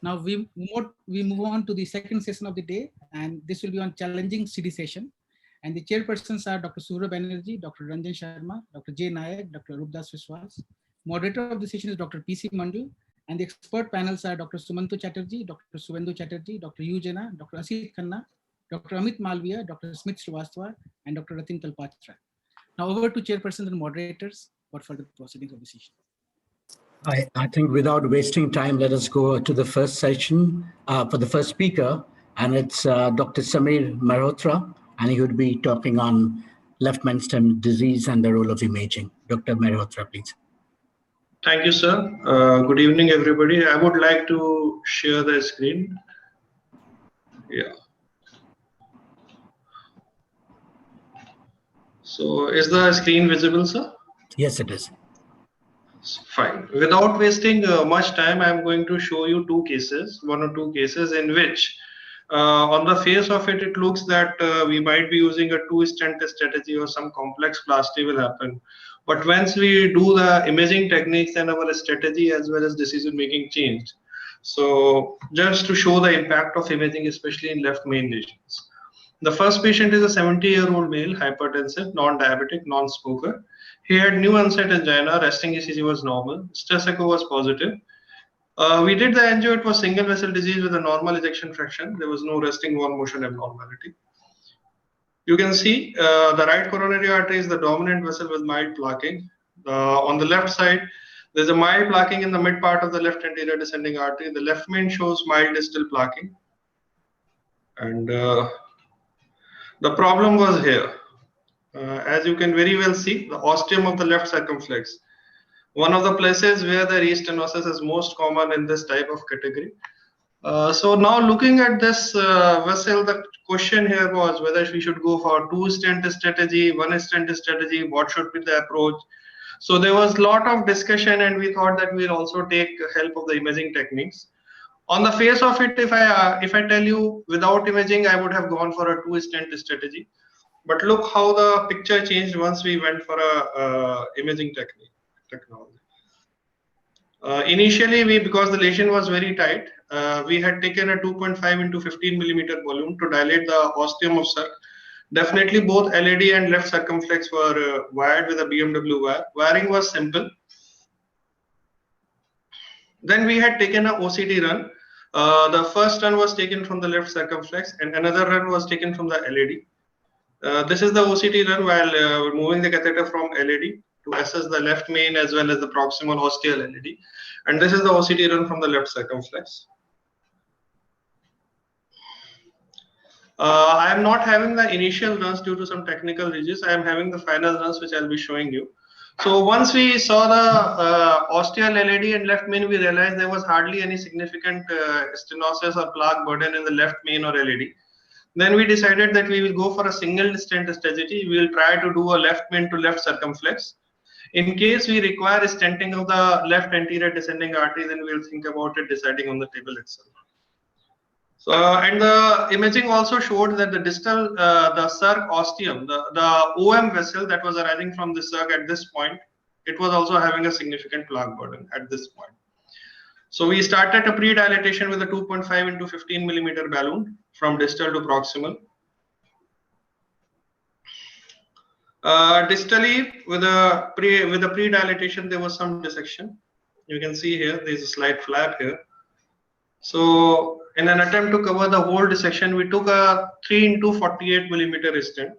Now we move on to the second session of the day, and this will be on challenging CD session. And the chairpersons are Dr. Surya Banerjee, Dr. Ranjan Sharma, Dr. J. Nayak, Dr. Rupdas Viswas. Moderator of the session is Dr. P.C. Mandu, and the expert panels are Dr. Sumantu Chatterjee, Dr. Suvendu Chatterjee, Dr. U. Jena, Dr. Asit Khanna, Dr. Amit Malviya, Dr. Smith Srivastava, and Dr. Ratin Talpatra. Now over to chairpersons and moderators for further proceedings of the session. I think without wasting time, let us go to the first session for the first speaker, and it's Dr. Samir Mehrotra, and he would be talking on left brainstem disease and the role of imaging. Dr. Mehrotra, please. Thank you, sir. Good evening, everybody. I would like to share the screen. Yeah. So is the screen visible, sir? Yes, it is. Fine. Without wasting much time, I'm going to show you one or two cases in which on the face of it, it looks that we might be using a two-stent strategy or some complex plasty will happen. But once we do the imaging techniques, then our strategy as well as decision making changed. So just to show the impact of imaging, especially in left main lesions. The first patient is a 70-year-old male, hypertensive, non-diabetic, non-smoker. He had new onset angina, resting ECG was normal, stress echo was positive. We did the angio, it was single vessel disease with a normal ejection fraction. There was no resting wall motion abnormality. You can see the right coronary artery is the dominant vessel with mild plaquing. On the left side, there's a mild plaquing in the mid part of the left anterior descending artery. The left main shows mild distal plaquing. And the problem was here. As you can very well see, the ostium of the left circumflex, one of the places where the restenosis is most common in this type of category. So now looking at this vessel, the question here was whether we should go for two-stent strategy, one-stent strategy, what should be the approach. So there was a lot of discussion, and we thought that we'll also take help of the imaging techniques. On the face of it, if I tell you without imaging, I would have gone for a two-stent strategy. But look how the picture changed once we went for a imaging technology. Initially, because the lesion was very tight, we had taken a 2.5 into 15 millimeter balloon to dilate the ostium of circ. Definitely both LAD and left circumflex were wired with a BMW wire. Wiring was simple. Then we had taken a OCT run. The first run was taken from the left circumflex and another run was taken from the LAD. This is the OCT run while moving the catheter from LAD to assess the left main as well as the proximal ostial LAD. And this is the OCT run from the left circumflex. I am not having the initial runs due to some technical reasons. I am having the final runs which I will be showing you. So once we saw the ostial LAD and left main, we realized there was hardly any significant stenosis or plaque burden in the left main or LAD. Then we decided that we will go for a single stent strategy. We will try to do a left main to left circumflex. In case we require stenting of the left anterior descending artery, then we will think about it deciding on the table itself. So, and the imaging also showed that the distal, the circ ostium, the OM vessel that was arising from the circ at this point, it was also having a significant plaque burden at this point. So we started a pre-dilatation with a 2.5 into 15 millimeter balloon from distal to proximal. Distally, with a pre-dilatation, there was some dissection. You can see here, there is a slight flap here. So in an attempt to cover the whole dissection, we took a 3 into 48 millimeter stent.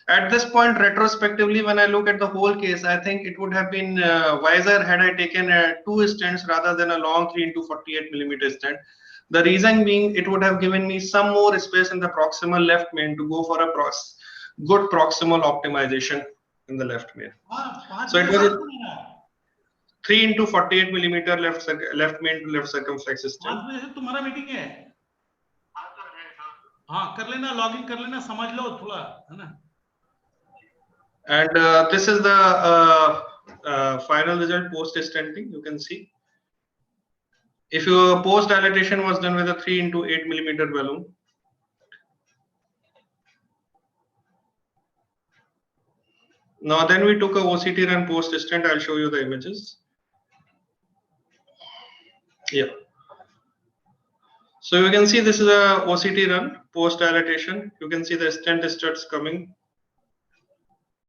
At this point, retrospectively, when I look at the whole case, I think it would have been wiser had I taken 2 stents rather than a long 3 into 48 millimeter stent. The reason being, it would have given me some more space in the proximal left main to go for a good proximal optimization in the left main. So it was a 3 into 48 millimeter left main to left circumflex stent. तुम्हारा meeting है हाँ कर लेना login कर लेना समझ लो थोड़ा है ना. And this is the final result post stenting. You can see if your post dilatation was done with a 3 into 8 millimeter balloon. Now then we took a OCT run post stent. I'll show you the images. Yeah. So you can see this is a OCT run post dilatation. You can see the stent struts coming.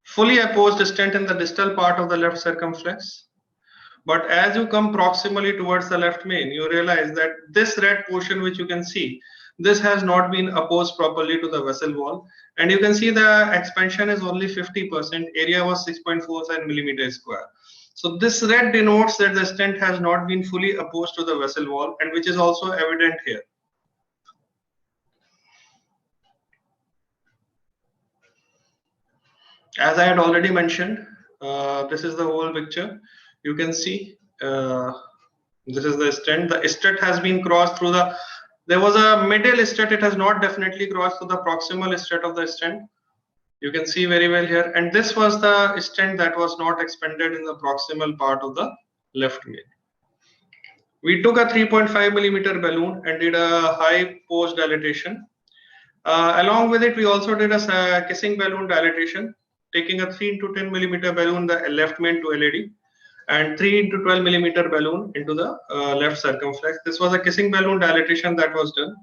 Fully opposed stent in the distal part of the left circumflex. But as you come proximally towards the left main, you realize that this red portion which you can see, this has not been opposed properly to the vessel wall. And you can see the expansion is only 50%, area was 6.47 millimeters square. So this red denotes that the stent has not been fully opposed to the vessel wall, and which is also evident here. As I had already mentioned, this is the whole picture. You can see this is the stent. The stent has been crossed through the, there was a middle stent, it has not definitely crossed through the proximal stent of the stent. You can see very well here. And this was the stent that was not expanded in the proximal part of the left main. We took a 3.5 millimeter balloon and did a high post dilatation. Along with it, we also did a kissing balloon dilatation, taking a 3 into 10 millimeter balloon, the left main to LAD, and 3 into 12 millimeter balloon into the left circumflex. This was a kissing balloon dilatation that was done.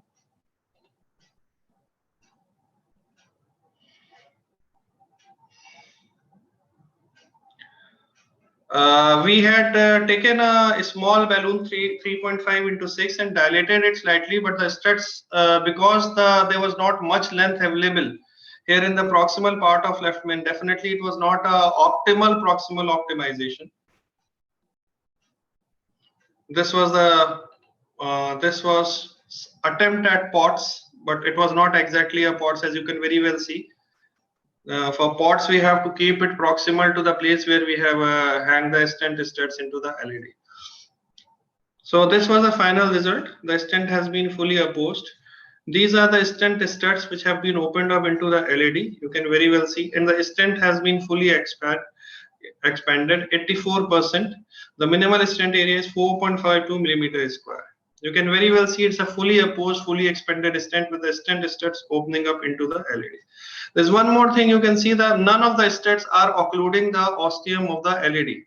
We had taken a small balloon 3.5 into 6 and dilated it slightly, but the struts, because there was not much length available here in the proximal part of left main, definitely it was not a optimal proximal optimization. This was the this was attempt at POTS, but it was not exactly a POTS, as you can very well see. For POTS, we have to keep it proximal to the place where we have hang the stent struts into the LAD. So this was the final result. The stent has been fully opposed. These are the stent struts which have been opened up into the LAD. You can very well see, and the stent has been fully expanded 84%. The minimal stent area is 4.52 millimeters square. You can very well see it's a fully opposed, fully expanded stent with the stent struts opening up into the LAD. There's one more thing you can see, that none of the struts are occluding the ostium of the LAD.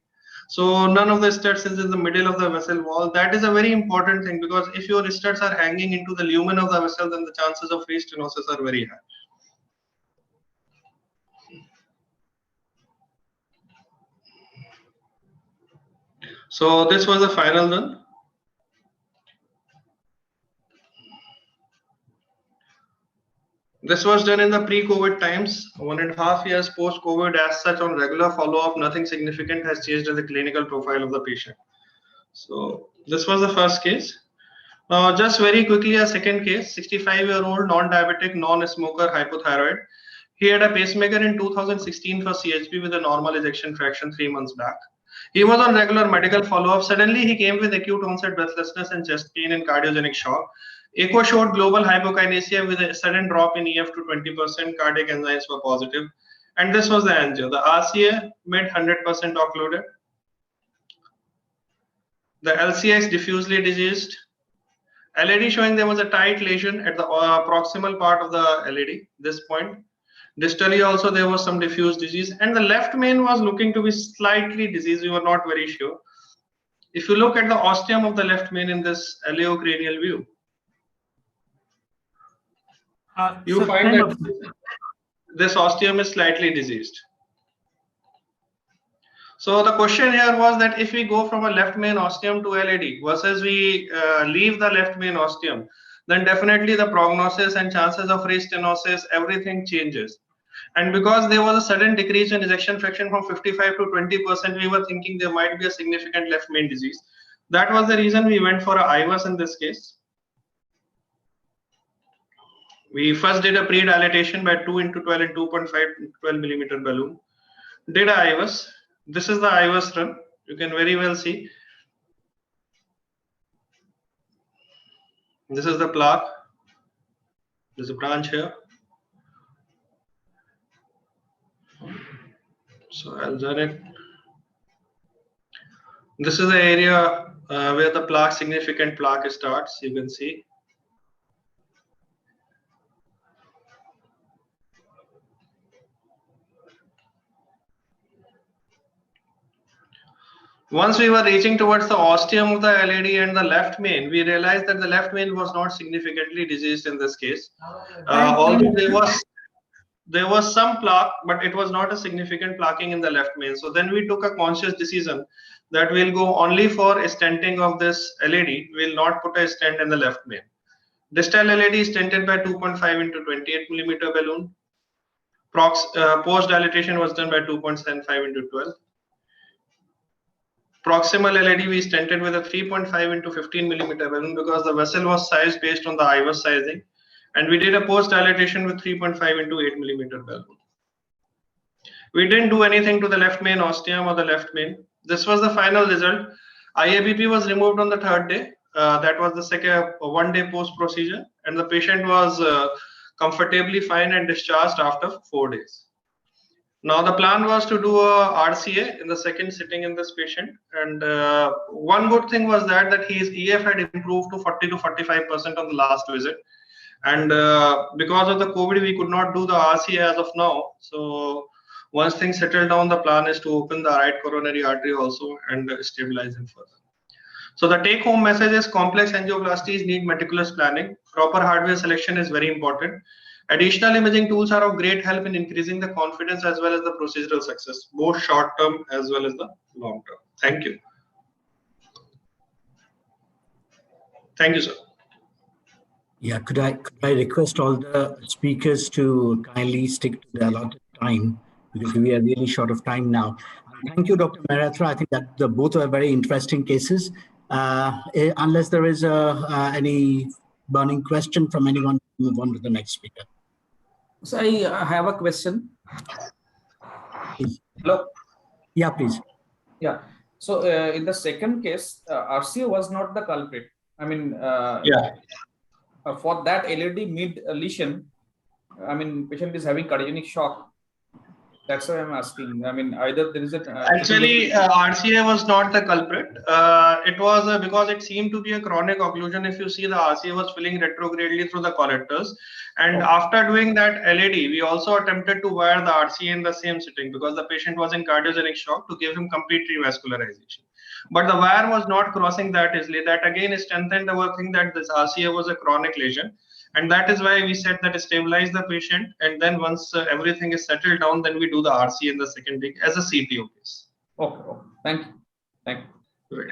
So none of the struts is in the middle of the vessel wall. That is a very important thing, because if your struts are hanging into the lumen of the vessel, then the chances of restenosis are very high. So this was the final done. This was done in the pre-COVID times, 1.5 years post-COVID. As such, on regular follow-up, nothing significant has changed in the clinical profile of the patient. So this was the first case. Now, just very quickly, a second case, 65-year-old non-diabetic, non-smoker, hypothyroid. He had a pacemaker in 2016 for CHP with a normal ejection fraction 3 months back. He was on regular medical follow-up. Suddenly, he came with acute onset breathlessness and chest pain and cardiogenic shock. Echo showed global hypokinesia with a sudden drop in EF to 20%. Cardiac enzymes were positive. And this was the angio. The RCA made 100% occluded. The LCA is diffusely diseased. LAD showing there was a tight lesion at the proximal part of the LAD, this point. Distally also there was some diffuse disease, and the left main was looking to be slightly diseased. We were not very sure. If you look at the ostium of the left main in this aleocranial view, you find that this ostium is slightly diseased. So the question here was that if we go from a left main ostium to LAD versus we leave the left main ostium, then definitely the prognosis and chances of restenosis, everything changes. And because there was a sudden decrease in ejection fraction from 55 to 20%, we were thinking there might be a significant left main disease. That was the reason we went for a IVUS in this case. We first did a pre-dilatation by 2 into 12 and 2.5 12 millimeter balloon. Did a IVUS. This is the IVUS run. You can very well see. This is the plaque. There's a branch here. So I'll run it. This is the area where the plaque, significant plaque starts. You can see. Once we were reaching towards the ostium of the LAD and the left main, we realized that the left main was not significantly diseased in this case. Although there was some plaque, but it was not a significant plaquing in the left main. So then we took a conscious decision that we'll go only for a stenting of this LAD. We'll not put a stent in the left main. Distal LAD is stented by 2.5 into 28 millimeter balloon. Post dilatation was done by 2.75 into 12. Proximal LAD we stented with a 3.5 into 15 millimeter balloon because the vessel was sized based on the IVUS sizing. And we did a post dilatation with 3.5 into 8 millimeter balloon. We didn't do anything to the left main ostium or the left main. This was the final result. IABP was removed on the third day. That was the second 1 day post procedure, and the patient was comfortably fine and discharged after 4 days. Now the plan was to do a RCA in the second sitting in this patient, and one good thing was that his EF had improved to 40 to 45% on the last visit, and because of the COVID we could not do the RCA as of now. So once things settle down, the plan is to open the right coronary artery also and stabilize him further. So the take home message is complex angioplasties need meticulous planning. Proper hardware selection is very important. Additional imaging tools are of great help in increasing the confidence as well as the procedural success, both short term as well as the long term. Thank you. Thank you, sir. Yeah, could I request all the speakers to kindly stick to the allotted time, because we are really short of time now. Thank you, Dr. Mehrotra. I think that both are very interesting cases. Unless there is any burning question from anyone, move on to the next speaker. So I have a question. Please. Hello. Yeah, please. Yeah. So in the second case, RCA was not the culprit. I mean, for that LAD mid lesion, I mean, patient is having cardiogenic shock. That's why I'm asking. I mean, either there is a actually RCA was not the culprit. It was because it seemed to be a chronic occlusion. If you see, the RCA was filling retrogradely through the collectors, and after doing that LAD, we also attempted to wire the RCA in the same sitting because the patient was in cardiogenic shock to give him complete revascularization. But the wire was not crossing that easily. That again strengthened our thing that this RCA was a chronic lesion. And that is why we said that stabilize the patient, and then once everything is settled down, then we do the RC in the second day as a CTO case. Okay. Thank you. Thank you. Right.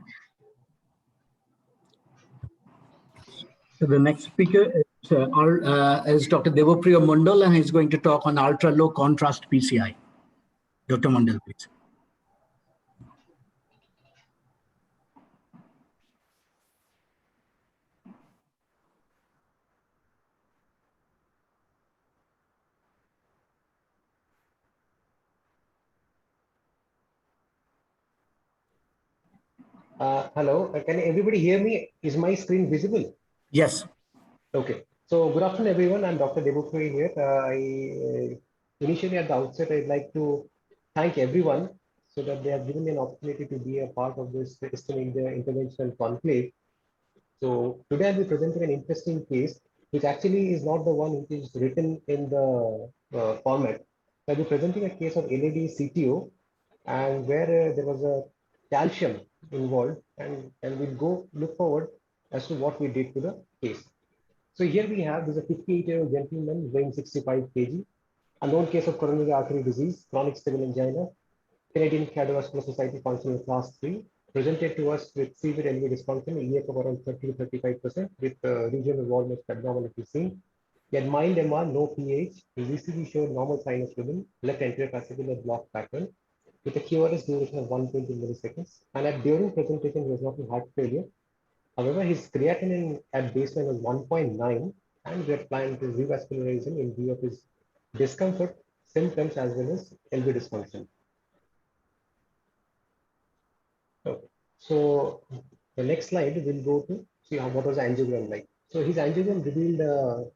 So the next speaker is Dr. Devopriya Mondal, and he's going to talk on ultra low contrast PCI. Dr. Mondal, please. Hello, can everybody hear me? Is my screen visible? Yes. Okay. So good afternoon, everyone. I'm Dr. Devopriya here. Initially at the outset, I'd like to thank everyone so that they have given me an opportunity to be a part of this esteemed interventional conclave. So today I'll be presenting an interesting case, which actually is not the one which is written in the format. I'll be presenting a case of LAD CTO, and where there was a calcium involved, and we'll look forward as to what we did to the case. So here we have, this is a 58-year-old gentleman weighing 65 kg, a known case of coronary artery disease, chronic stable angina, Canadian Cardiovascular Society functional class 3, presented to us with severe LV dysfunction, EF of around 30 to 35%, with regional wall abnormality seen. He had mild MR, no PH. His ECG showed normal sinus rhythm, left anterior fascicular block pattern, with a QRS duration of 120 milliseconds. And during presentation, he was not in heart failure. However, his creatinine at baseline was 1.9, and we are planning to revascularize him in view of his discomfort, symptoms, as well as LV dysfunction. Okay. So the next slide, we'll go to see what was the angiogram like. So his angiogram revealed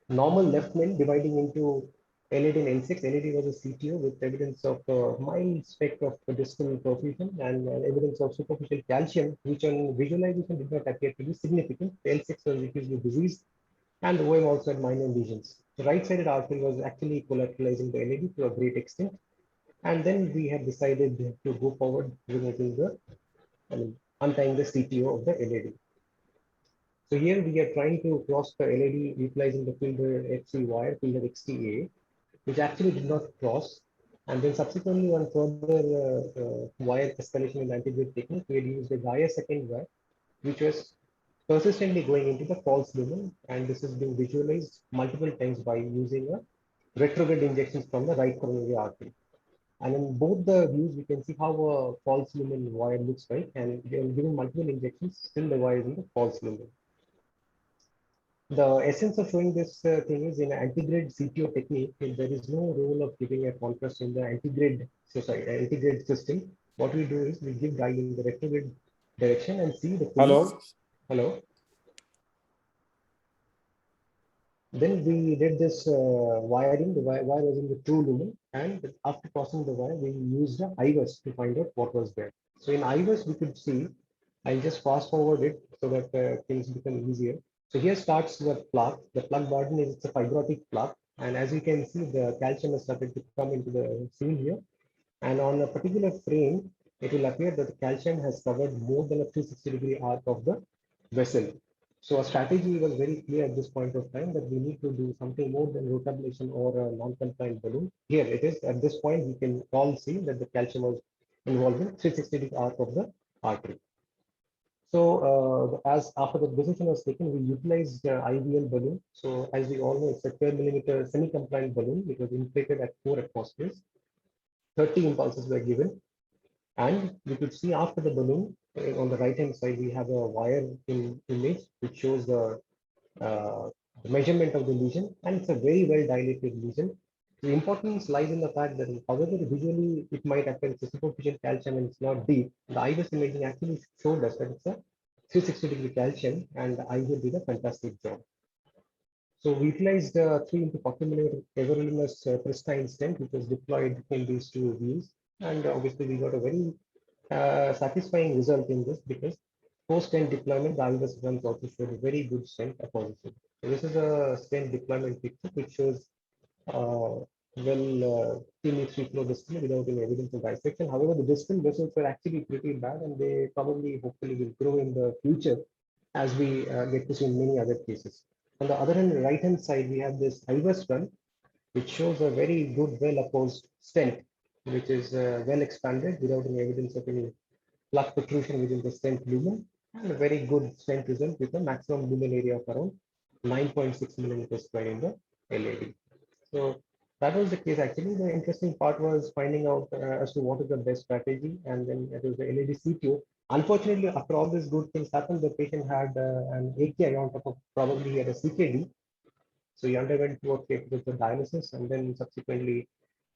normal left main dividing into LAD and N6. LAD was a CTO with evidence of mild speck of distal perfusion and evidence of superficial calcium, which on visualization did not appear to be significant. The L6 was diffusely diseased, and the OM also had minor lesions. The right-sided artery was actually collateralizing the LAD to a great extent. And then we had decided to go forward with the untying the CTO of the LED. So here we are trying to cross the LED utilizing the filter FC wire, filter XTA, which actually did not cross. And then subsequently on further wire escalation in the anti-grid technique, we had used a Gaia second wire, which was persistently going into the false lumen. And this has been visualized multiple times by using a retrograde injections from the right coronary artery. And in both the views, we can see how a false lumen wire looks like. And given multiple injections, still the wire is in the false lumen. The essence of showing this thing is in anti-grid CTO technique, there is no role of giving a contrast in the anti-grid society, anti-grid system. What we do is we give dye in the retrograde direction and see the Hello. Hello. Then we did this wiring. The wire was in the true lumen, and after crossing the wire, we used the IVUS to find out what was there. So in IVUS, we could see. I'll just fast forward it so that things become easier. So here starts the plaque. The plaque burden is a fibrotic plaque, and as you can see, the calcium has started to come into the scene here. And on a particular frame, it will appear that the calcium has covered more than a 360-degree arc of the vessel. So our strategy was very clear at this point of time that we need to do something more than rotablation or a non-compliant balloon. Here it is. At this point, we can all see that the calcium was involved in 360-degree arc of the artery. So as after the decision was taken, we utilized IVL balloon. So as we all know, it's a 12mm semi-compliant balloon. It was inflated at 4 atmospheres. 30 impulses were given. And we could see after the balloon, on the right hand side, we have a wire image which shows the measurement of the lesion. And it's a very well dilated lesion. The importance lies in the fact that however visually it might appear it's a superficial calcium and it's not deep, the IVUS imaging actually showed us that it's a 360-degree calcium, and the IVUS did a fantastic job. So we utilized 3 into 40mm everolimus pristine stent, which was deployed in these two views. And obviously we got a very satisfying result in this because post-stent deployment, the IVUS runs also showed a very good stent apposition. So this is a stent deployment picture which shows teamy free flow distal without any evidence of dissection. However, the distal vessels were actually pretty bad, and they probably hopefully will grow in the future as we get to see in many other cases. On the other hand, right hand side, we have this IVUS one, which shows a very good, well opposed stent, which is well expanded without any evidence of any plaque protrusion within the stent lumen, and a very good stent result with a maximum lumen area of around 9.6 millimeters square in the LAD. So that was the case. Actually, the interesting part was finding out as to what is the best strategy, and then it was the LAD CTO. Unfortunately, after all these good things happened, the patient had an AKI on top of probably he had a CKD. So he underwent 2 cases of the dialysis, and then subsequently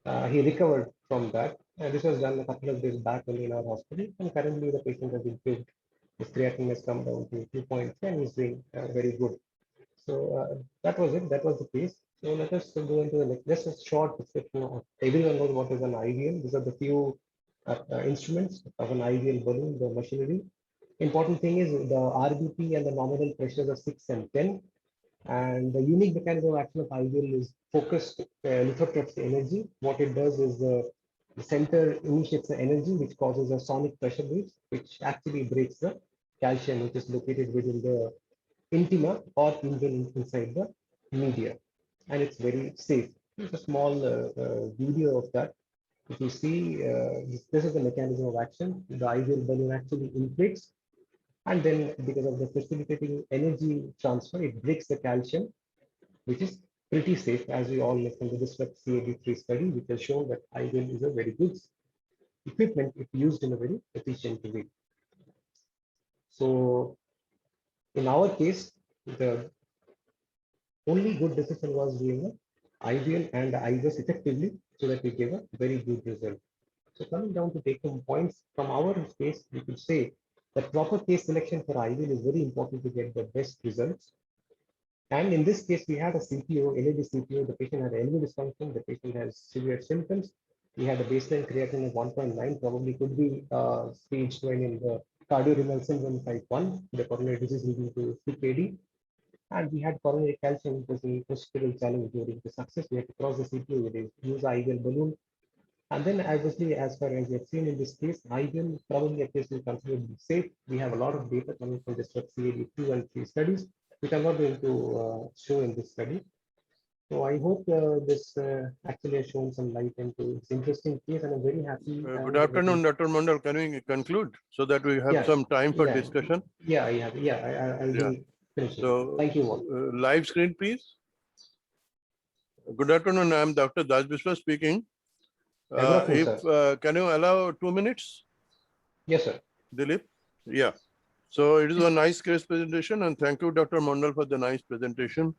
he recovered from that. And this was done a couple of days back only in our hospital, and currently the patient has improved. His creatinine has come down to 2.3, and he's doing very good. So that was it. That was the case. So let us go into the next. Just a short description of everyone knows what is an IVL. These are the few instruments of an IVL balloon, the machinery. Important thing is the RBP and the nominal pressures are 6 and 10. And the unique mechanism of action of IVL is focused lithotripsy energy. What it does is the center initiates the energy, which causes a sonic pressure waves, which actually breaks the calcium, which is located within the intima or even inside the media, and it's very safe. Here's a small video of that. If you see, this is the mechanism of action. The IVL balloon actually inflates, and then because of the facilitating energy transfer, it breaks the calcium, which is pretty safe, as we all know from the Disrupt CAD3 study, which has shown that IVL is a very good equipment if used in a very efficient way. So in our case, the only good decision was doing a IVL and IVUS effectively so that we gave a very good result. So coming down to take home points from our space, we could say that proper case selection for IVL is very important to get the best results. And in this case, we had a CPO, LED CPO. The patient had LV dysfunction. The patient has severe symptoms. He had a baseline creatinine of 1.9, probably could be stage 1 in the cardiorenal syndrome type 1, the coronary disease leading to CKD. And we had coronary calcium, which was a post-hospital challenge during the success. We had to cross the CPO with a use IVL balloon. And then obviously, as far as we have seen in this case, IVL probably appears to be considered safe. We have a lot of data coming from the CAD2 and 3 studies, which I'm not going to show in this study. So I hope this actually has shown some light into this interesting case, and I'm very happy. Good afternoon, Dr. Mondal. Can we conclude so that we have Yeah, some time for yeah. discussion? Yeah, I have. Yeah, I'll Yeah. be finishing. So, Thank you all. live screen, please. Good afternoon. I'm Dr. Das Biswa speaking. Good afternoon, Can you allow 2 minutes, Yes, sir. Dilip? Yeah. So it is a nice case presentation, and thank you, Dr. Mondal, for the nice presentation.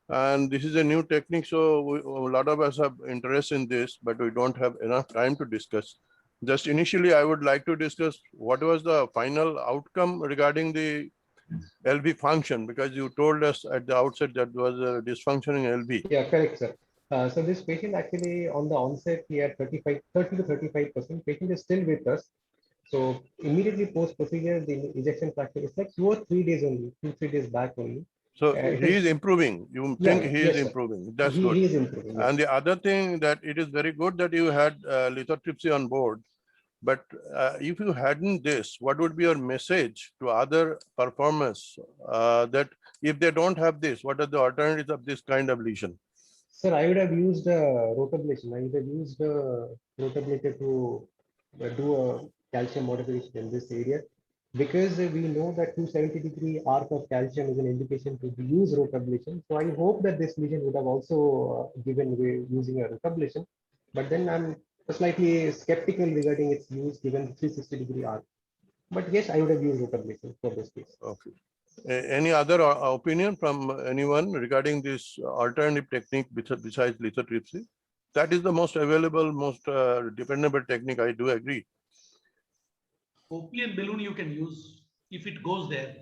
And this is a new technique, so a lot of us have interest in this, but we don't have enough time to discuss. Just initially, I would like to discuss what was the final outcome regarding the LV function, because you told us at the outset that there was a dysfunctioning LV. Yeah, correct, sir. So this patient actually on the onset, he had 30 to 35%. Patient is still with us. So immediately post procedure, the ejection fraction is like 2 or 3 days only, 2-3 days back only. So he is improving. You think he is improving? That's good. He is improving. Yes. And the other thing that it is very good that you had lithotripsy on board. But if you hadn't this, what would be your message to other performers that if they don't have this, what are the alternatives of this kind of lesion? Sir, I would have used rotablation. I would have used rotablator to do a calcium modification in this area, because we know that 270-degree arc of calcium is an indication to use rotablation. So I hope that this lesion would have also given way using a rotablation. But then I'm slightly skeptical regarding its use given 360-degree arc. But yes, I would have used rotablation for this case. Okay. Any other opinion from anyone regarding this alternative technique besides lithotripsy? That is the most available, most dependable technique. I do agree. Cochlear balloon you can use if it goes there.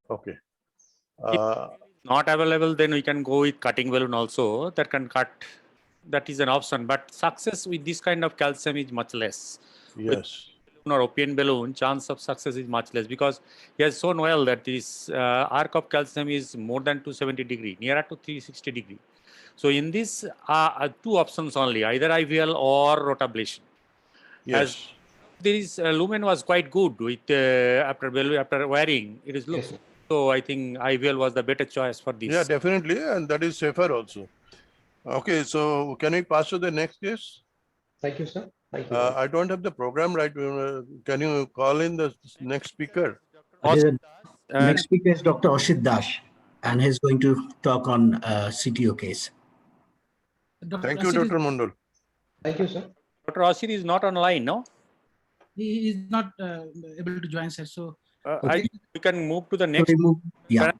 Okay. Not available, then we can go with cutting balloon also. That can cut. That is an option. But success with this kind of calcium is much less. Yes. Or opium balloon, chance of success is much less, because he has shown well that this arc of calcium is more than 270-degree, nearer to 360-degree. So in this two options only, either IVL or rotablation. Yes. As there is lumen was quite good with after wearing it is looks. Yes. So I think IVL was the better choice for this. Yeah, definitely, and that is safer also. Okay, so can we pass to the next case? Thank you, sir. Thank you. I don't have the program right. Can you call in the next speaker? Next speaker is Dr. Oshit Dash, and he's going to talk on CTO case. Thank you, Dr. Mondal. Thank you, sir. Dr. Ashir is not online, no? He is not able to join, sir. So We can move to the next. Yeah.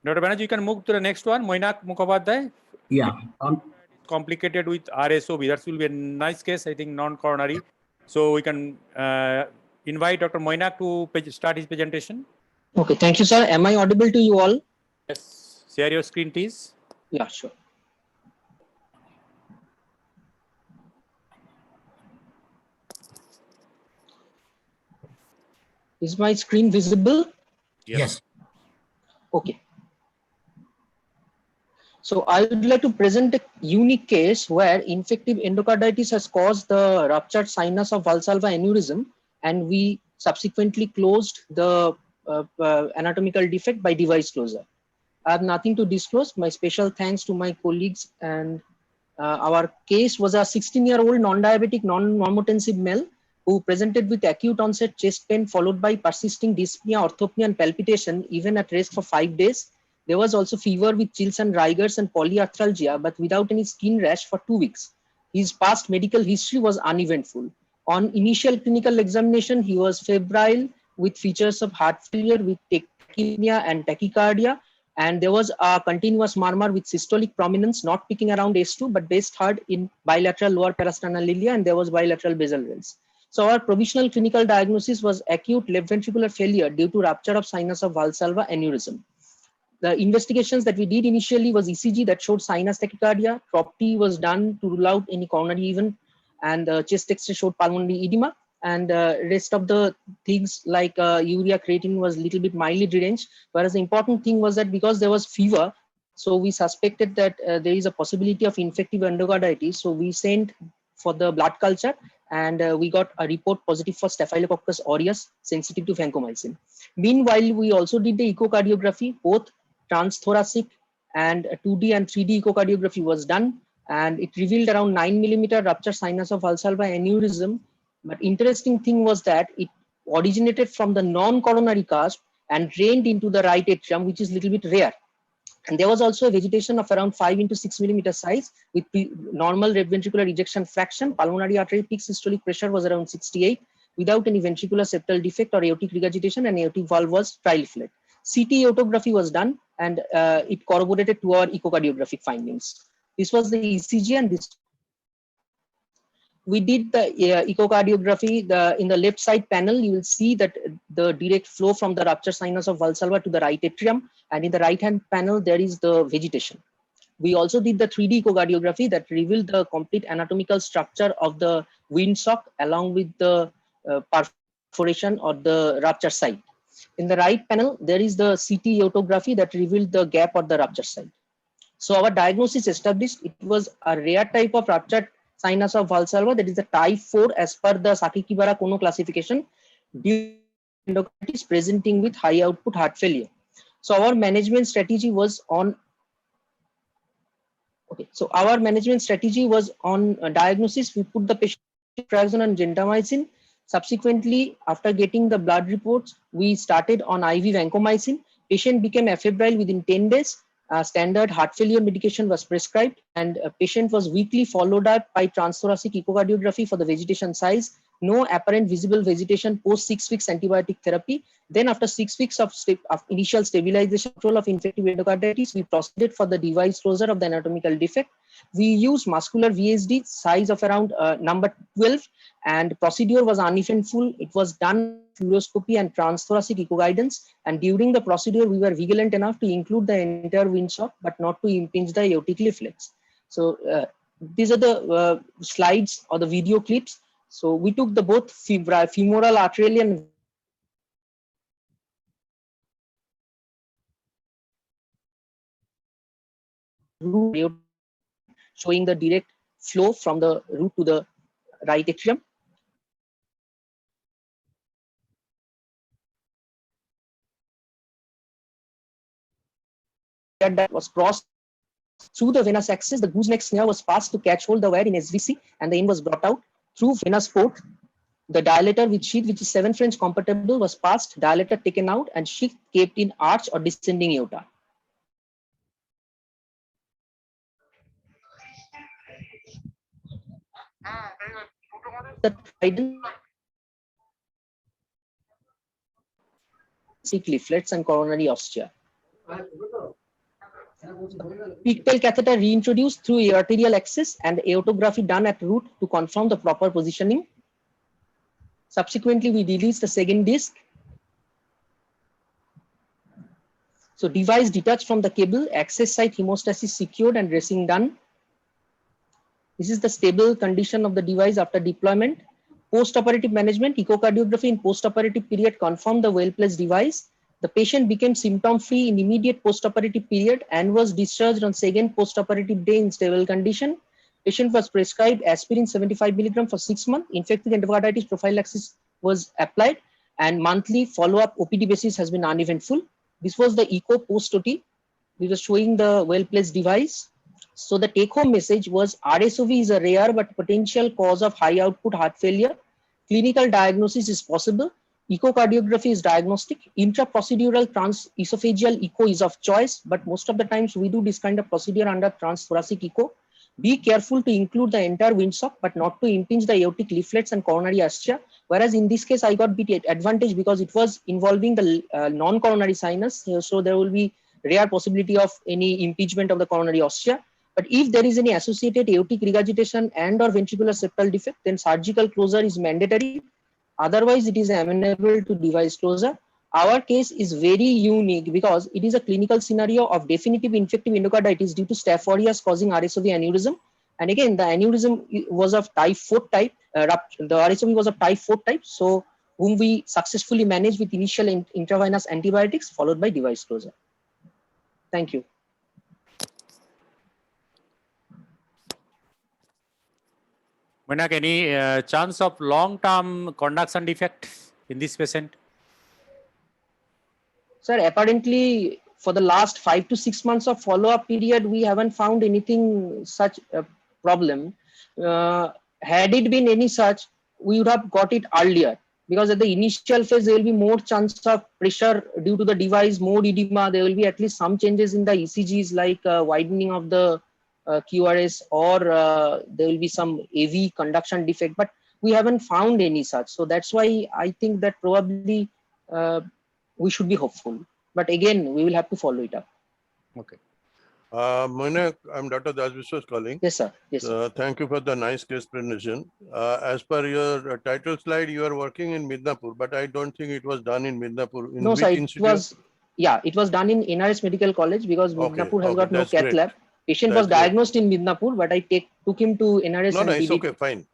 Dr. Banerjee, you can move to the next one. Moinak Mukhopadhyay. Yeah. Complicated with RSOB. That will be a nice case, I think, non-coronary. So we can invite Dr. Moinak to start his presentation. Okay, thank you, sir. Am I audible to you all? Yes. Share your screen, please. Yeah, sure. Is my screen visible? Yes. Okay. So I would like to present a unique case where infective endocarditis has caused the ruptured sinus of Valsalva aneurysm, and we subsequently closed the anatomical defect by device closure. I have nothing to disclose. My special thanks to my colleagues, and our case was a 16-year-old non-diabetic, non-normotensive male who presented with acute onset chest pain followed by persisting dyspnea, orthopnea, and palpitation even at rest for 5 days. There was also fever with chills and rigors and polyarthralgia, but without any skin rash for 2 weeks. His past medical history was uneventful. On initial clinical examination, he was febrile with features of heart failure with tachypnea and tachycardia, and there was a continuous murmur with systolic prominence, not peaking around S2, but based hard in bilateral lower parasternal ilia, and there was bilateral basal rales. So our provisional clinical diagnosis was acute left ventricular failure due to rupture of sinus of Valsalva aneurysm. The investigations that we did initially was ECG that showed sinus tachycardia. TROP-T was done to rule out any coronary event, and chest X-ray showed pulmonary edema. And rest of the things like urea creatinine was little bit mildly deranged. Whereas the important thing was that because there was fever, So we suspected that there is a possibility of infective endocarditis. So we sent for the blood culture, and we got a report positive for Staphylococcus aureus sensitive to vancomycin. Meanwhile, we also did the echocardiography, both transthoracic and 2D and 3D echocardiography was done, and it revealed around 9mm rupture sinus of Valsalva aneurysm. But interesting thing was that it originated from the non-coronary cusp and drained into the right atrium, which is a little bit rare. And there was also a vegetation of around 5 into 6mm size with normal right ventricular ejection fraction. Pulmonary artery peak systolic pressure was around 68 without any ventricular septal defect or aortic regurgitation, and aortic valve was tri-leaflet. CT aortography was done, and it corroborated to our echocardiographic findings. This was the ECG, and this we did the echocardiography. In the left side panel, you will see that the direct flow from the rupture sinus of Valsalva to the right atrium, and in the right hand panel there is the vegetation. We also did the 3D echocardiography that revealed the complete anatomical structure of the windsock along with the perforation or the rupture site. In the right panel, there is the CT aortography that revealed the gap or the rupture site. So our diagnosis established it was a rare type of ruptured sinus of Valsalva, that is the type 4 as per the Sakikibara-Kono classification, due to endocarditis presenting with high output heart failure. So our management strategy was on diagnosis. We put the patient naltrexone and gentamicin. Subsequently, after getting the blood reports, we started on IV vancomycin. Patient became afebrile within 10 days. Standard heart failure medication was prescribed, and a patient was weekly followed up by transthoracic echocardiography for the vegetation size. No apparent visible vegetation post 6 weeks antibiotic therapy. Then after 6 weeks of initial stabilization control of infective endocarditis, we proceeded for the device closure of the anatomical defect. We used muscular VSD size of around number 12, and procedure was uneventful. It was done fluoroscopy and transthoracic echo guidance, and during the procedure we were vigilant enough to include the entire windsock but not to impinge the aortic leaflets. So these are the slides or the video clips. So we took the both femoral arterial and root, showing the direct flow from the root to the right atrium. That was crossed through the venous access. The gooseneck snare was passed to catch hold the wire in SVC, and the end was brought out through venous port. The dilator with sheath, which is 7 French compatible, was passed, dilator taken out, and sheath kept in arch or descending aorta. The trident leaflets and coronary ostia. Pigtail catheter reintroduced through arterial access and aortography done at root to confirm the proper positioning. Subsequently, we released the second disc. So device detached from the cable, access site hemostasis secured and dressing done. This is the stable condition of the device after deployment. Post-operative management, echocardiography in post-operative period confirmed the well-placed device. The patient became symptom-free in immediate post-operative period and was discharged on second post-operative day in stable condition. Patient was prescribed aspirin 75 mg for 6 months. Infective endocarditis prophylaxis was applied, and monthly follow-up OPD basis has been uneventful. This was the echo post-OT. We were showing the well-placed device. So the take-home message was RSOV is a rare but potential cause of high output heart failure. Clinical diagnosis is possible. Echocardiography is diagnostic. Intraprocedural transesophageal echo is of choice, but most of the times we do this kind of procedure under transthoracic echo. Be careful to include the entire windsock, but not to impinge the aortic leaflets and coronary ostia. Whereas in this case, I got bit advantage because it was involving the non-coronary sinus. So there will be rare possibility of any impingement of the coronary ostia. But if there is any associated aortic regurgitation and or ventricular septal defect, then surgical closure is mandatory. Otherwise, it is amenable to device closure. Our case is very unique because it is a clinical scenario of definitive infective endocarditis due to Staph aureus causing RSOV aneurysm. And again, the aneurysm was of type 4 type. The RSOV was of type 4 type. So whom we successfully managed with initial intravenous antibiotics followed by device closure. Thank you. Moinak, any chance of long-term conduction defect in this patient? Sir, apparently for the last 5 to 6 months of follow-up period, we haven't found anything such a problem. Had it been any such, we would have got it earlier, because at the initial phase, there will be more chance of pressure due to the device, more edema. There will be at least some changes in the ECGs, like widening of the QRS, or there will be some AV conduction defect, but we haven't found any such. So that's why I think that probably we should be hopeful. But again, we will have to follow it up. Okay. Moinak, I'm Dr. Das Biswas calling. Yes, sir. Yes, sir. Thank you for the nice case presentation. As per your title slide, you are working in Midnapur, but I don't think it was done in Midnapur. In No, which sir. It institute? was, yeah, it was done in NRS Medical College, because Midnapur has got no that's cath great. lab. Patient That's was diagnosed in Midnapur, but I took him to NRS. No, and no, it's did it. okay, fine.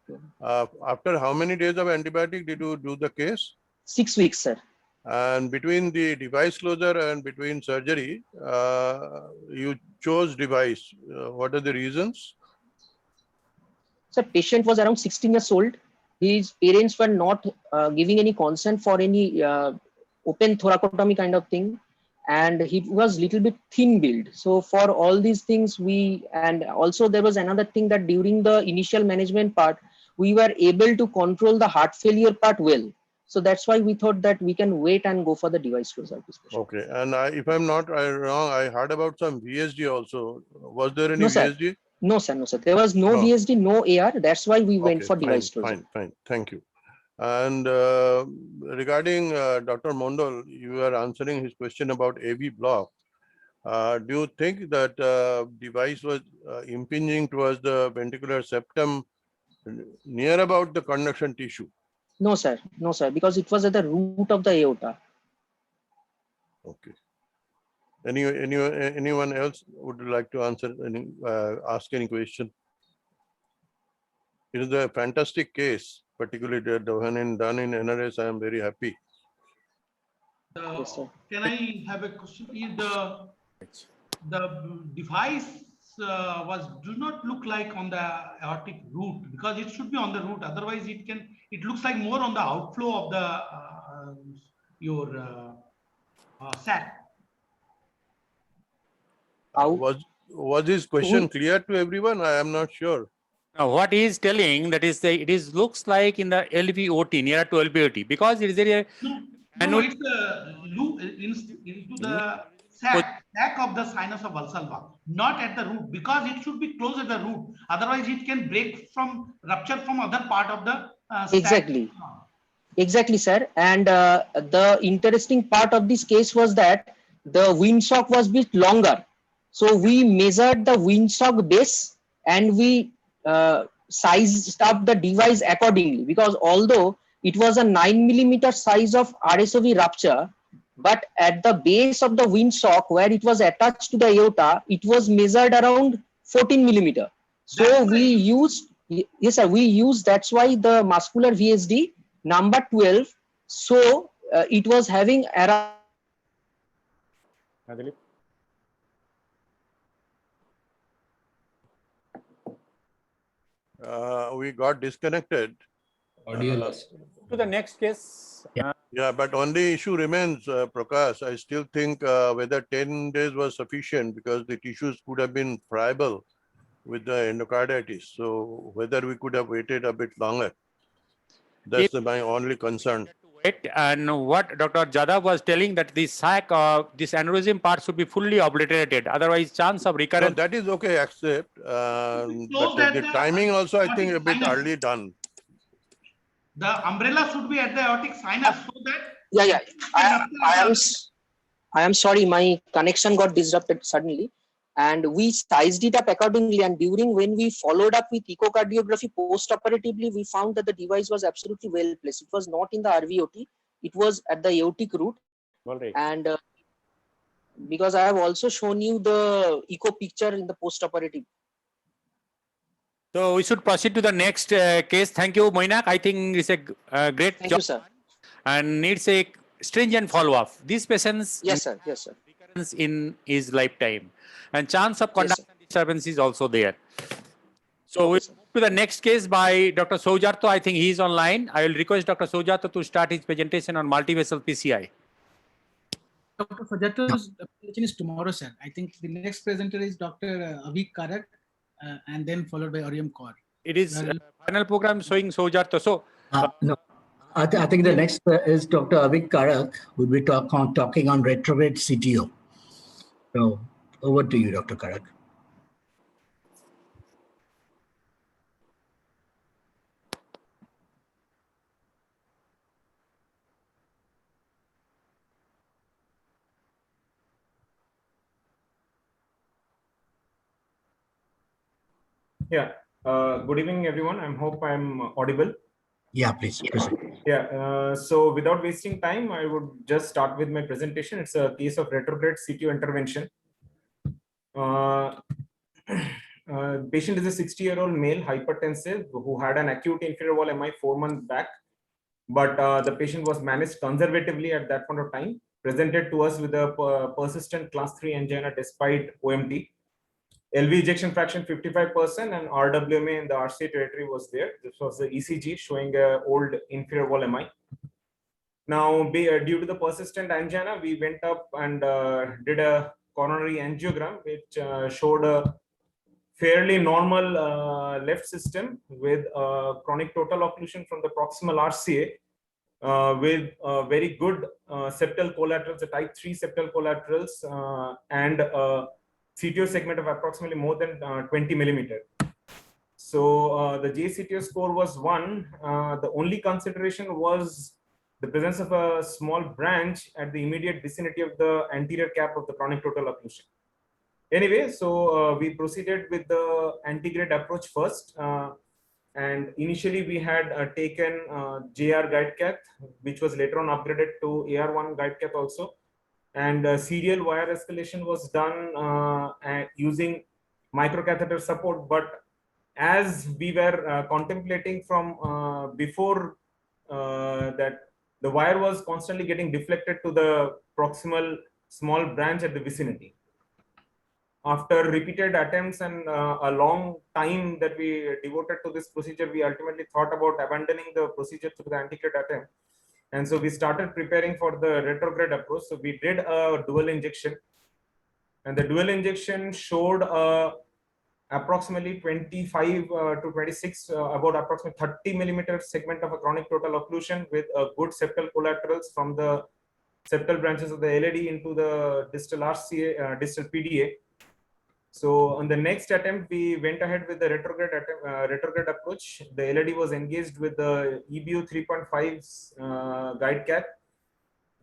After how many days of antibiotic did you do the case? 6 weeks, sir. And between the device closure and between surgery, you chose device. What are the reasons? So patient was around 16 years old. His parents were not giving any consent for any open thoracotomy kind of thing. And he was little bit thin build. So for all these things, and also there was another thing, that during the initial management part, we were able to control the heart failure part well. So that's why we thought that we can wait and go for the device closure. Okay. And if I'm not wrong, I heard about some VSD also. Was there any No, sir. VSD? No, sir. No, sir. There was no VSD, no AR. That's why we went for fine, device closure. Fine. Thank you. And regarding Dr. Mondal, you were answering his question about AV block. Do you think that device was impinging towards the ventricular septum near about the conduction tissue? No, sir. No, sir. Because it was at the root of the aorta. Okay. Anyone else would like to answer any, ask any question? It is a fantastic case, particularly done in NRS. I am very happy. Yes, sir. Can I have a question? Is the device do not look like on the aortic root, because it should be on the root. Otherwise, it looks like more on the outflow of the your sac. Was his question clear to everyone? I am not sure. Now, what he is telling, that is, looks like in the LVOT, nearer to LVOT, because it is a No, it's into the sac of the sinus of Valsalva, not at the root, because it should be close at the root. Otherwise, it can rupture from other part of the sac. Exactly. Exactly, sir. And the interesting part of this case was that the windsock was bit longer. So we measured the windsock base and we sized up the device accordingly, because although it was a 9mm size of RSOV rupture, but at the base of the windsock where it was attached to the aorta, it was measured around 14mm. So we used, yes, sir, that's why the muscular VSD number 12. So it was having around. We got disconnected. Audio loss. To the next case. Yeah, but only issue remains, Prakash. I still think whether 10 days was sufficient, because the tissues could have been friable with the endocarditis. So whether we could have waited a bit longer. That's my only concern. And what Dr. Jadhav was telling, that this sac, this aneurysm part should be fully obliterated. Otherwise, chance of recurrence. No, that is okay, accept. But the timing also, I think, a bit early done. The umbrella should be at the aortic sinus, so that. Yeah. I am sorry, my connection got disrupted suddenly, and we sized it up accordingly. And when we followed up with echocardiography post-operatively, we found that the device was absolutely well placed. It was not in the RVOT; it was at the aortic root. Right. And because I have also shown you the echo picture in the post-operative. So we should proceed to the next case. Thank you, Moinak. I think it's a great Thank job. you, sir. And needs a stringent follow-up. These patients Yes, sir. recurrence in his lifetime, and chance of conduction disturbance is also there. So we move to the next case by Dr. Soujarto. I think he is online. I will request Dr. Soujarto to start his presentation on multivessel PCI. Dr. Fajato's presentation is tomorrow, sir. I think the next presenter is Dr. Avik Karak, and then followed by Aryam Kaur. It is final program showing Soujarto. So No, I think the next is Dr. Avik Karak, who will be talking on retrograde CTO. So over to you, Dr. Karak. Yeah. Good evening, everyone. I hope I'm audible. Yeah, please. Yeah. So without wasting time, I would just start with my presentation. It's a case of retrograde CTO intervention. Patient is a 60-year-old male hypertensive who had an acute inferior wall MI 4 months back, but the patient was managed conservatively at that point of time, presented to us with a persistent class 3 angina despite OMT. LV ejection fraction 55% and RWMA in the RCA territory was there. This was the ECG showing a old inferior wall MI. Now, due to the persistent angina, we went up and did a coronary angiogram, which showed a fairly normal left system with chronic total occlusion from the proximal RCA with very good septal collaterals, the type 3 septal collaterals, and CTO segment of approximately more than 20 millimeter. So the JCTO score was 1. The only consideration was the presence of a small branch at the immediate vicinity of the anterior cap of the chronic total occlusion. Anyway, so we proceeded with the antegrade approach first. And initially we had taken JR guide cath, which was later on upgraded to AR1 guide cath also. And serial wire escalation was done using microcatheter support. But as we were contemplating from before that, the wire was constantly getting deflected to the proximal small branch at the vicinity. After repeated attempts and a long time that we devoted to this procedure, we ultimately thought about abandoning the procedure through the antegrade attempt. And so we started preparing for the retrograde approach. So we did a dual injection, and the dual injection showed approximately 25 to 26, about approximately 30 millimeter segment of a chronic total occlusion with a good septal collaterals from the septal branches of the LAD into the distal RCA, distal PDA. So on the next attempt, we went ahead with the retrograde approach. The LAD was engaged with the EBU 3.5 guide cath.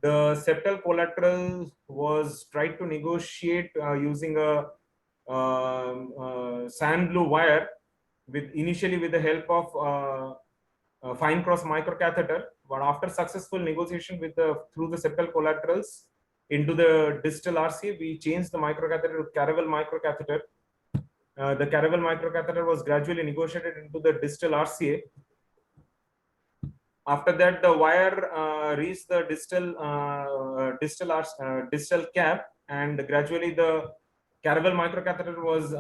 The septal collateral was tried to negotiate using a sand blue wire, with initially with the help of fine cross microcatheter. But after successful negotiation with through the septal collaterals into the distal RCA, we changed the microcatheter to Caravel microcatheter. The Caravel microcatheter was gradually negotiated into the distal RCA. After that, the wire reached the distal cap, and gradually the Caravel microcatheter was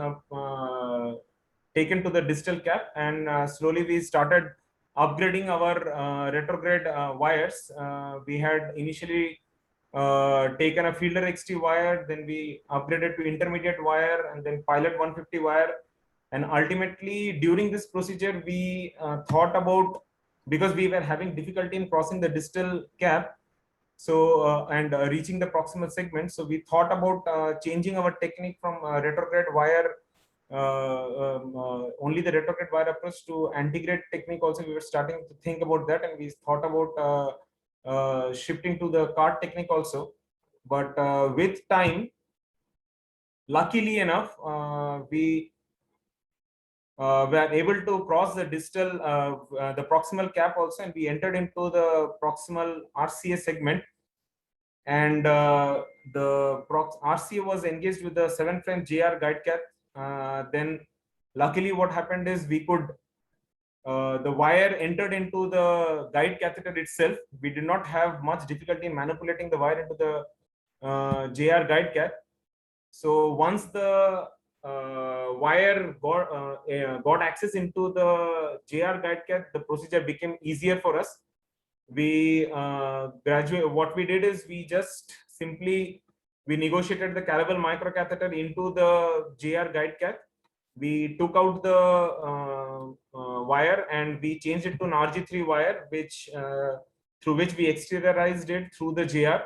taken to the distal cap, and slowly we started upgrading our retrograde wires. We had initially taken a Fielder XT wire, then we upgraded to intermediate wire, and then Pilot 150 wire. And ultimately, during this procedure, we thought about, because we were having difficulty in crossing the distal cap, so and reaching the proximal segment, so we thought about changing our technique from retrograde wire, only the retrograde wire approach, to antegrade technique. Also, we were starting to think about that, and we thought about shifting to the card technique also. But with time, luckily enough, we were able to cross the distal, the proximal cap also, and we entered into the proximal RCA segment. And the RCA was engaged with the 7-frame JR guide cath. Then luckily what happened is we could, the wire entered into the guide catheter itself. We did not have much difficulty in manipulating the wire into the JR guide cath. So once the wire got access into the JR guide cath, the procedure became easier for us. We what we did is we just simply negotiated the Caravel microcatheter into the JR guide cath. We took out the wire and we changed it to an RG3 wire, which through which we exteriorized it through the JR,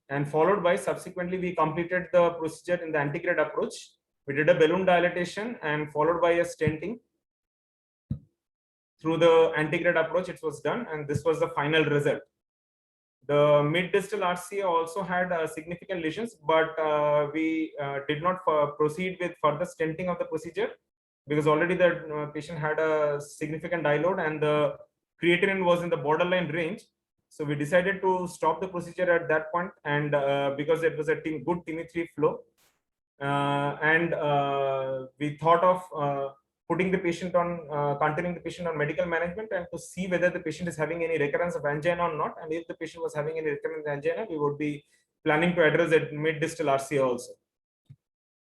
and followed by subsequently we completed the procedure in the antegrade approach. We did a balloon dilatation and followed by a stenting. Through the antegrade approach, it was done, and this was the final result. The mid-distal RCA also had significant lesions, but we did not proceed with further stenting of the procedure because already the patient had a significant diload and the creatinine was in the borderline range. So we decided to stop the procedure at that point, and because it was a good TIMI3 flow, and we thought of putting the patient on, continuing the patient on medical management, and to see whether the patient is having any recurrence of angina or not. And if the patient was having any recurrent angina, we would be planning to address it mid-distal RCA also.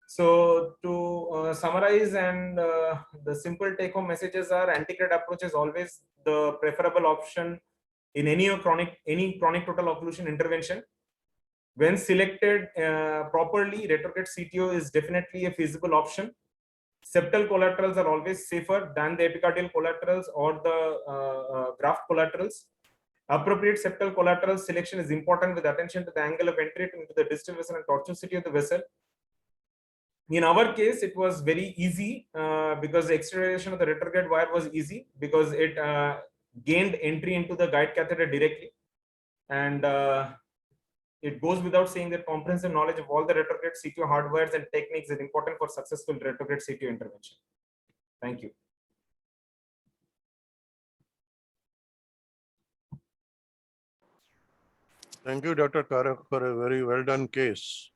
So to summarize, and the simple take-home messages are: antegrade approach is always the preferable option in any chronic total occlusion intervention. When selected properly, retrograde CTO is definitely a feasible option. Septal collaterals are always safer than the epicardial collaterals or the graft collaterals. Appropriate septal collateral selection is important with attention to the angle of entry into the distal vessel and tortuosity of the vessel. In our case, it was very easy because the exteriorization of the retrograde wire was easy because it gained entry into the guide catheter directly. And it goes without saying that comprehensive knowledge of all the retrograde CTO hardwares and techniques is important for successful retrograde CTO intervention. Thank you. Thank you, Dr. Karak, for a very well done case.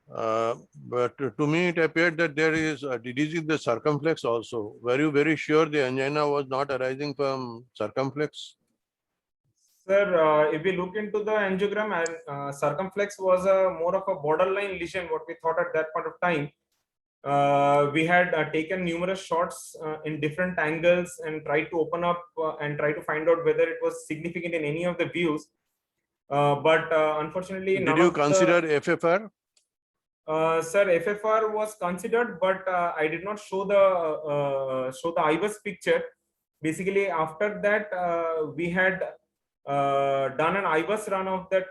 But to me, it appeared that there is a disease in the circumflex also. Were you very sure the angina was not arising from circumflex? Sir, if we look into the angiogram, circumflex was more of a borderline lesion, what we thought at that point of time. We had taken numerous shots in different angles and tried to open up and try to find out whether it was significant in any of the views. But unfortunately, did you consider FFR? Sir, FFR was considered, but I did not show the IBUS picture. Basically, after that, we had done an IBUS run of that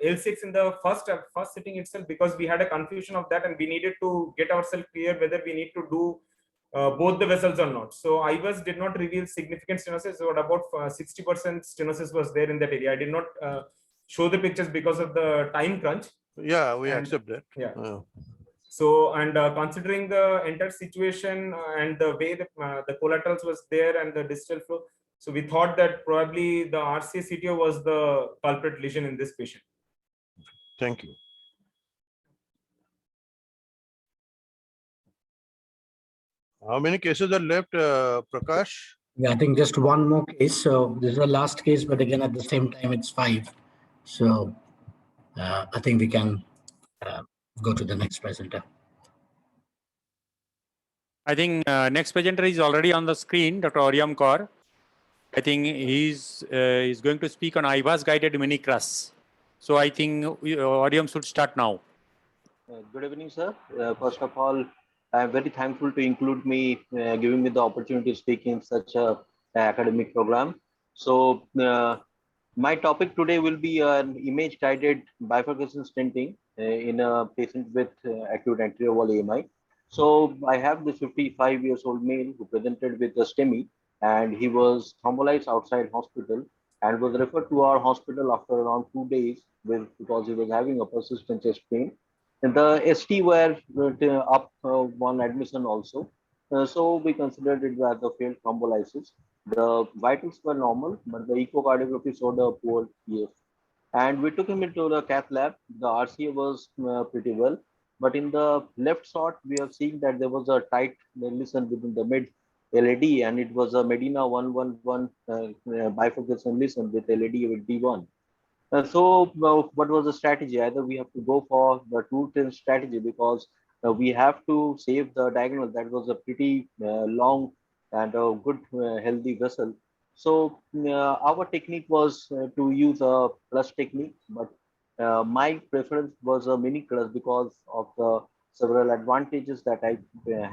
L6 in the first sitting itself, because we had a confusion of that and we needed to get ourselves clear whether we need to do both the vessels or not. So IBUS did not reveal significant stenosis, so about 60% stenosis was there in that area. I did not show the pictures because of the time crunch. Yeah, we accept that. Yeah. So, and considering the entire situation and the way the collaterals was there and the distal flow, so we thought that probably the RCA CTO was the culprit lesion in this patient. Thank you. How many cases are left, Prakash? Yeah, I think just one more case. So this is the last case, but again, at the same time, it's 5. So I think we can go to the next presenter. I think next presenter is already on the screen, Dr. Aryam Kaur. I think he's going to speak on IBUS guided mini crush. So I think Aryam should start now. Good evening, sir. First of all, I'm very thankful to include me, giving me the opportunity to speak in such a academic program. So my topic today will be an image guided bifurcation stenting in a patient with acute anterior wall AMI. So I have this 55 years old male who presented with a STEMI, and he was thrombolized outside hospital and was referred to our hospital after around 2 days because he was having a persistent chest pain. And the ST were up one admission also. So we considered it as a failed thrombolysis. The vitals were normal, but the echocardiography showed a poor EF. And we took him into the cath lab. The RCA was pretty well. But in the left shot, we are seeing that there was a tight lesion within the mid LAD, and it was a Medina 111 bifurcation lesion with LAD with D1. So what was the strategy? Either we have to go for the 2-10 strategy because we have to save the diagonal. That was a pretty long and a good healthy vessel. So our technique was to use a clutch technique, but my preference was a mini clutch because of the several advantages that I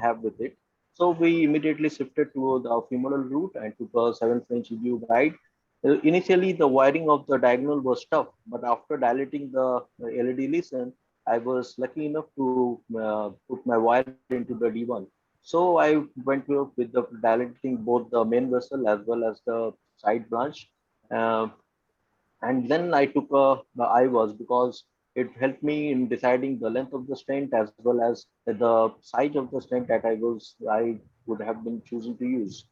have with it. So we immediately shifted to the femoral route and took a 7 French EBU guide. Initially, the wiring of the diagonal was tough, but after dilating the LED lesion, I was lucky enough to put my wire into the D1. So I went with the dilating both the main vessel as well as the side branch. Uh, and then I took the IVAS because it helped me in deciding the length of the stent as well as the size of the stent that I would have been choosing to use.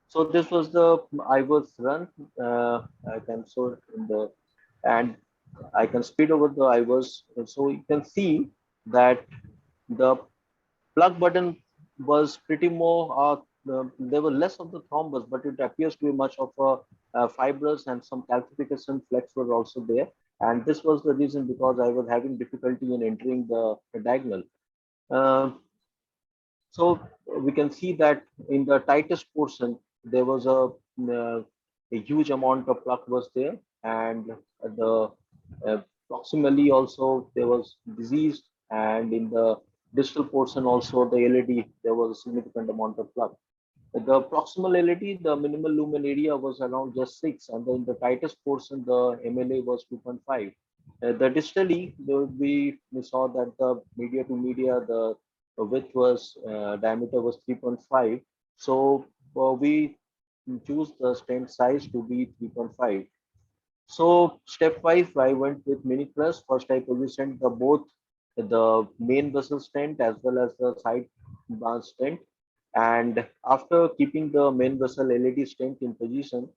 So this was the IVAS run. I can show it in the and I can speed over the IVAS. So you can see that the plug button was pretty more, there were less of the thrombus, but it appears to be much of a fibrous and some calcification flex were also there. And this was the reason because I was having difficulty in entering the diagonal. Uh, so we can see that in the tightest portion, there was a huge amount of plug was there, and the proximally also there was disease, and in the distal portion also the LED there was a significant amount of plug. The proximal LED, the minimal lumen area was around just 6, and then in the tightest portion, the MLA was 2.5. The distally, we saw that the media to media, the width was diameter was 3.5. So we choose the stent size to be 3.5. So stepwise, I went with mini clutch. First, I positioned the both the main vessel stent as well as the side branch stent. And after keeping the main vessel LED stent in position,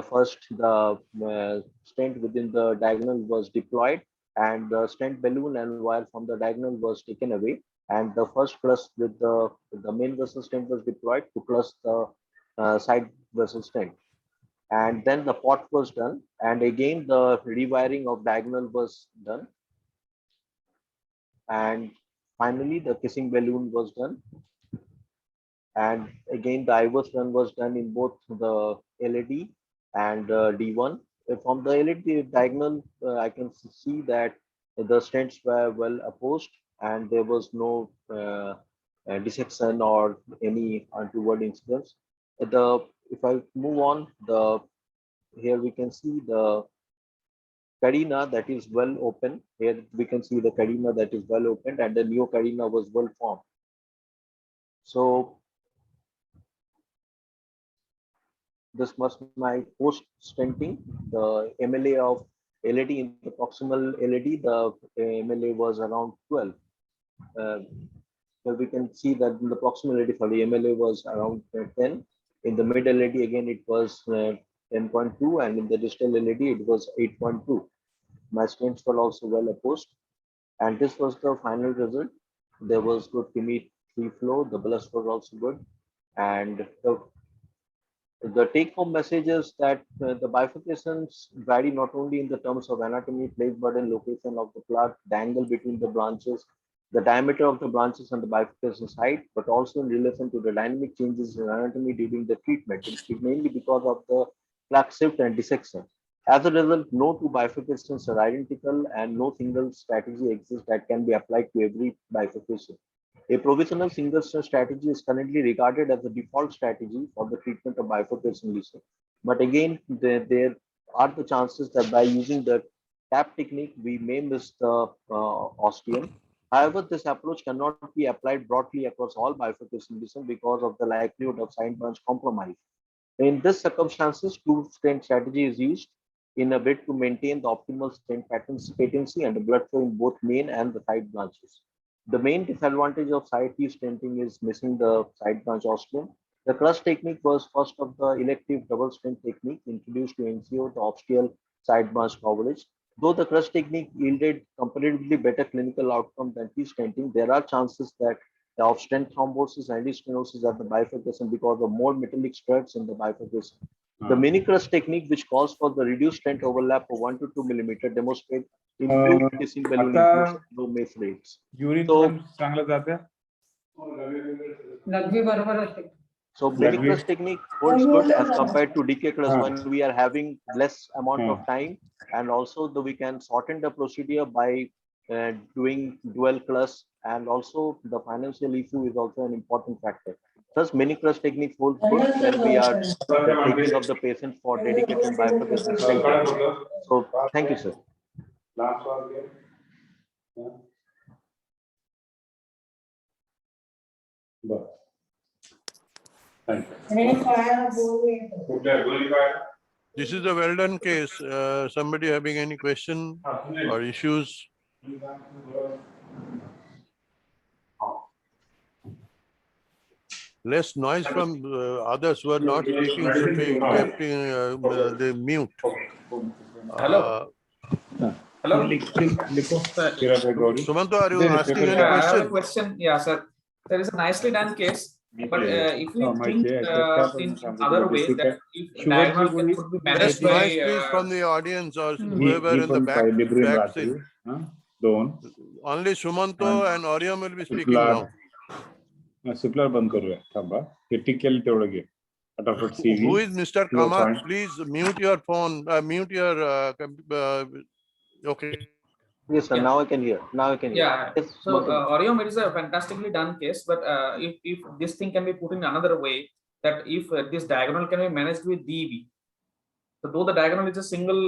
first the stent within the diagonal was deployed, and the stent balloon and wire from the diagonal was taken away. And the first clutch with the main vessel stent was deployed to clutch the side vessel stent. And then the pot was done, and again the rewiring of diagonal was done, and finally the kissing balloon was done, and again the IVAS run was done in both the LED and D1. From the LED diagonal, I can see that the stents were well opposed and there was no dissection or any untoward incidents. If I move on, here we can see the carina that is well open. Here we can see the carina that is well opened, and the neo carina was well formed. So this was my post stenting. The MLA of LED in the proximal LED, the MLA was around 12. So we can see that in the proximal LED for the MLA was around 10. In the mid LED again it was 10.2, and in the distal LED it was 8.2. My stents were also well opposed, and this was the final result. There was good free flow. The ballast was also good, and the take-home message is that the bifurcations vary not only in the terms of anatomy, place burden, location of the plug, the angle between the branches, the diameter of the branches and the bifurcation height, but also in relation to the dynamic changes in anatomy during the treatment, mainly because of the plug shift and dissection. As a result, no two bifurcations are identical, and no single strategy exists that can be applied to every bifurcation. A provisional single stent strategy is currently regarded as the default strategy for the treatment of bifurcation lesion. But again, there are the chances that by using the tap technique, we may miss the ostium. However, this approach cannot be applied broadly across all bifurcation lesions because of the likelihood of side branch compromise. In this circumstances, two-stent strategy is used in a bid to maintain the optimal stent patency and the blood flow in both main and the side branches. The main disadvantage of side T stenting is missing the side branch ostium. The clutch technique was first of the elective double stent technique introduced to ensure the ostial side branch coverage. Though the clutch technique yielded comparatively better clinical outcome than T stenting, there are chances that of stent thrombosis and stenosis at the bifurcation because of more metallic studs in the bifurcation. The mini crush technique, which calls for the reduced strength overlap of 1 to 2 millimeter, demonstrate improved kissing balloon inclusion low mace rates. So mini crush technique holds good as compared to decay crush when we are having less amount of time, and also we can shorten the procedure by doing dual crush, and also the financial issue is also an important factor. Thus, mini crush technique holds good when we are taking up the patient for dedicated bifurcation. So thank you, sir. This is a well done case. Somebody having any question or issues? Less noise from others who are not speaking should be kept in the mute. Hello. Hello. Sumanto, are you asking any I have a question? question. Yeah, sir. There is a nicely done case, but if we think in other way that if diagonal can could be managed by Noise please from the audience or whoever in the back seat. Only Sumanto and Oriam will be speaking now. Who is Mr. Kamath? Please mute your phone, mute your okay. Yes, sir. Yeah. Now I can hear. Now I can hear. Yeah. Yes, So Oriom, it is a fantastically done case, but if this thing can be put in another way, that if this diagonal can be managed with DEB, so though the diagonal is a single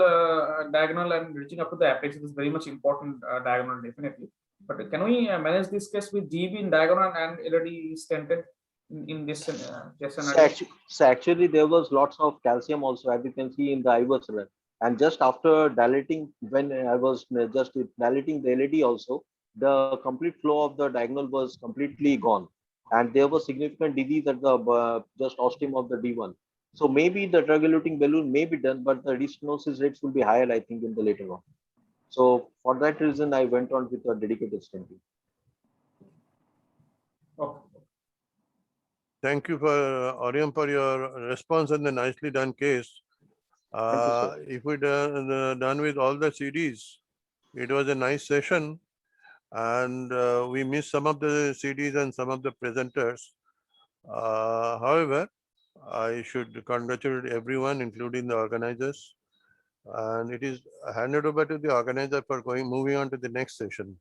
diagonal and reaching up to the apex, it is very much important diagonal definitely. But can we manage this case with DEB in diagonal and already stented in this case scenario? So actually, there was lots of calcium also, as you can see in the IVUS run. And just after dilating, when I was just dilating the LED also, the complete flow of the diagonal was completely gone. And there was significant disease at the just ostium of the D1. So maybe the drug-eluting balloon may be done, but the restenosis rates will be higher, I think, in the later on. So for that reason, I went on with a dedicated stenting. Okay. Thank you for Oriam for your response and the nicely done case. If we done with all the CDs, it was a nice session, and we missed some of the CDs and some of the presenters. However, I should congratulate everyone, including the organizers, and it is handed over to the organizer for moving on to the next session.